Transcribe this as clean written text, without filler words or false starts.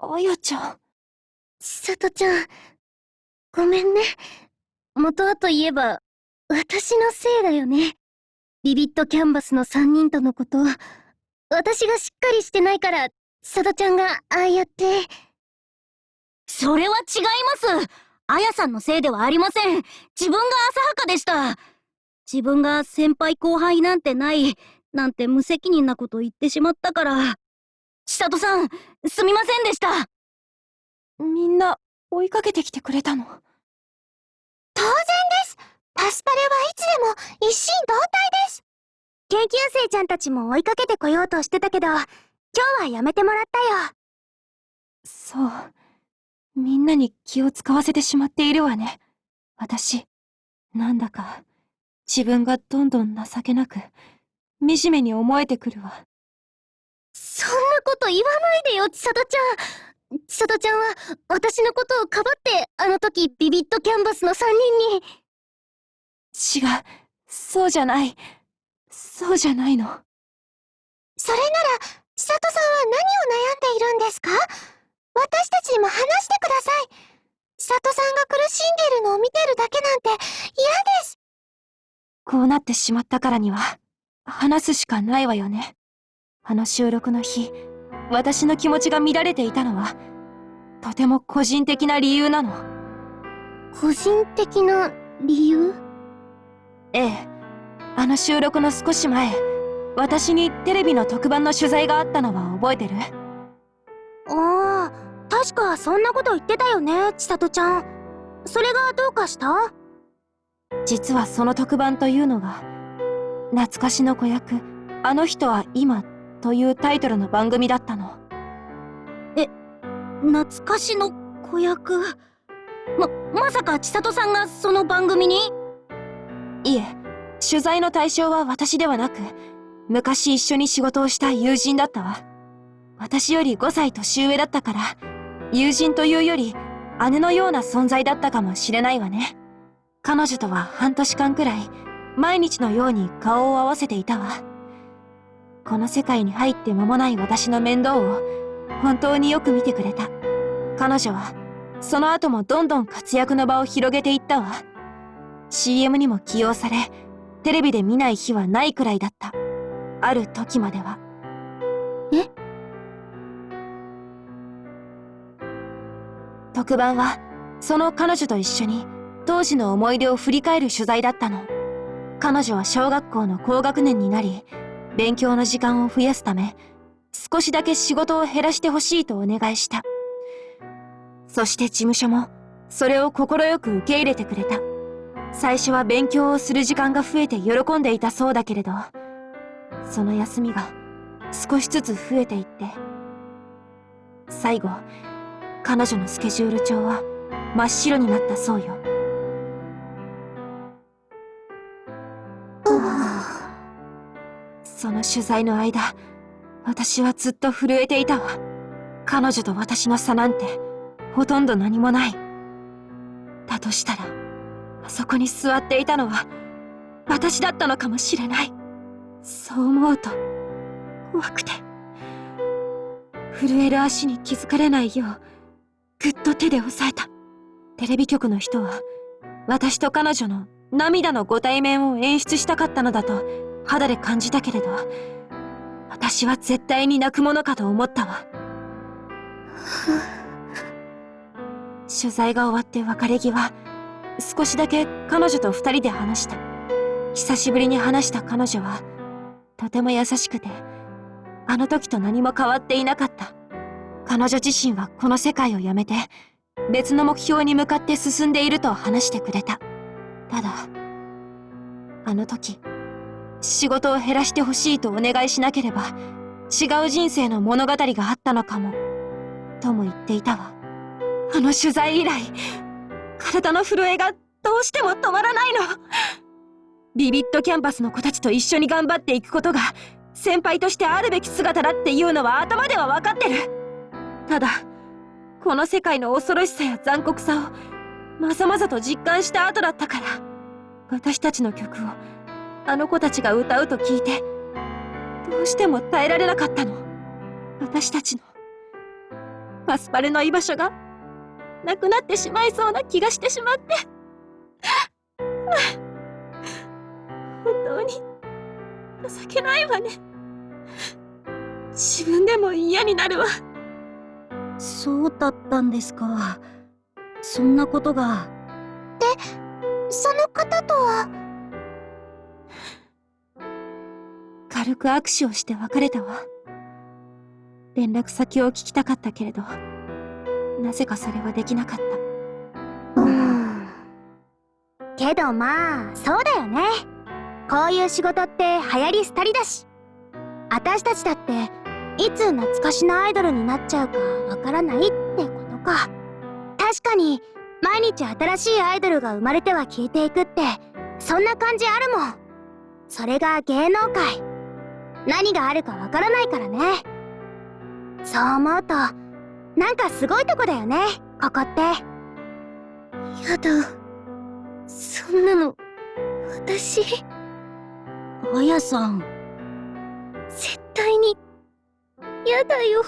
あやちゃん。千里ちゃん、ごめんね。元はといえば、私のせいだよね。ビビットキャンバスの3人とのこと、私がしっかりしてないから、千里ちゃんがああやって。それは違います。あやさんのせいではありません。自分が浅はかでした。自分が先輩後輩なんてない、なんて無責任なこと言ってしまったから。千里さん、すみませんでした。みんな追いかけてきてくれたの？当然です。パスパレはいつでも一心同体です。研究生ちゃんたちも追いかけてこようとしてたけど、今日はやめてもらったよ。そう。みんなに気を使わせてしまっているわね。私、なんだか、自分がどんどん情けなく、惨めに思えてくるわ。そんなこと言わないでよ、千里ちゃん。千里ちゃんは、私のことをかばって、あの時ビビットキャンバスの3人に。違う。そうじゃない。そうじゃないの。それなら、千里さんは何を悩んでいるんですか？私たちにも話してください。千里さんが苦しんでいるのを見てるだけなんて嫌です。こうなってしまったからには、話すしかないわよね。あの収録の日、私の気持ちが乱れていたのは、とても個人的な理由なの。個人的な理由？ええ。あの収録の少し前、私にテレビの特番の取材があったのは覚えてる？ああ、確かそんなこと言ってたよね、千里ちゃん。それがどうかした？実はその特番というのが、懐かしの子役、あの人は今というタイトルの番組だったの。懐かしの子役。まさか千里さんがその番組に？いえ、取材の対象は私ではなく、昔一緒に仕事をした友人だったわ。私より5歳年上だったから、友人というより姉のような存在だったかもしれないわね。彼女とは半年間くらい、毎日のように顔を合わせていたわ。この世界に入って間もない私の面倒を本当によく見てくれた。彼女はその後もどんどん活躍の場を広げていったわ。CM にも起用され、テレビで見ない日はないくらいだった。ある時までは。特番はその彼女と一緒に当時の思い出を振り返る取材だったの。彼女は小学校の高学年になり、勉強の時間を増やすため、少しだけ仕事を減らしてほしいとお願いした。そして事務所もそれを快く受け入れてくれた。最初は勉強をする時間が増えて喜んでいたそうだけれど、その休みが少しずつ増えていって、最後、彼女のスケジュール帳は真っ白になったそうよ。その取材の間、私はずっと震えていたわ。彼女と私の差なんてほとんど何もない。だとしたら、あそこに座っていたのは私だったのかもしれない。そう思うと怖くて、震える足に気づかれないようぐっと手で押さえた。テレビ局の人は私と彼女の涙のご対面を演出したかったのだと肌で感じたけれど、私は絶対に泣くものかと思ったわ。取材が終わって別れ際、少しだけ彼女と2人で話した。久しぶりに話した彼女はとても優しくて、あの時と何も変わっていなかった。彼女自身はこの世界を辞めて別の目標に向かって進んでいると話してくれた。ただ、あの時仕事を減らしてほしいとお願いしなければ違う人生の物語があったのかもとも言っていたわ。あの取材以来、体の震えがどうしても止まらないの。ビビットキャンパスの子たちと一緒に頑張っていくことが先輩としてあるべき姿だっていうのは頭では分かってる。ただ、この世界の恐ろしさや残酷さをまざまざと実感した後だったから、私たちの曲をあの子たちが歌うと聞いてどうしても耐えられなかったの。私たちのパスパルの居場所がなくなってしまいそうな気がしてしまって。本当に情けないわね。自分でも嫌になるわ。そうだったんですか。そんなことが。その方とは。軽く握手をして別れたわ。連絡先を聞きたかったけれど、なぜかそれはできなかった。けどまあ、そうだよね。こういう仕事って流行り廃りだし。私たちだって、いつ懐かしのアイドルになっちゃうかわからないってことか。確かに、毎日新しいアイドルが生まれては消えていくって、そんな感じあるもん。それが芸能界。何があるかわからないからね。そう思うと、なんかすごいとこだよね、ここって。やだ。そんなの、私、あやさん。絶対に、やだよ。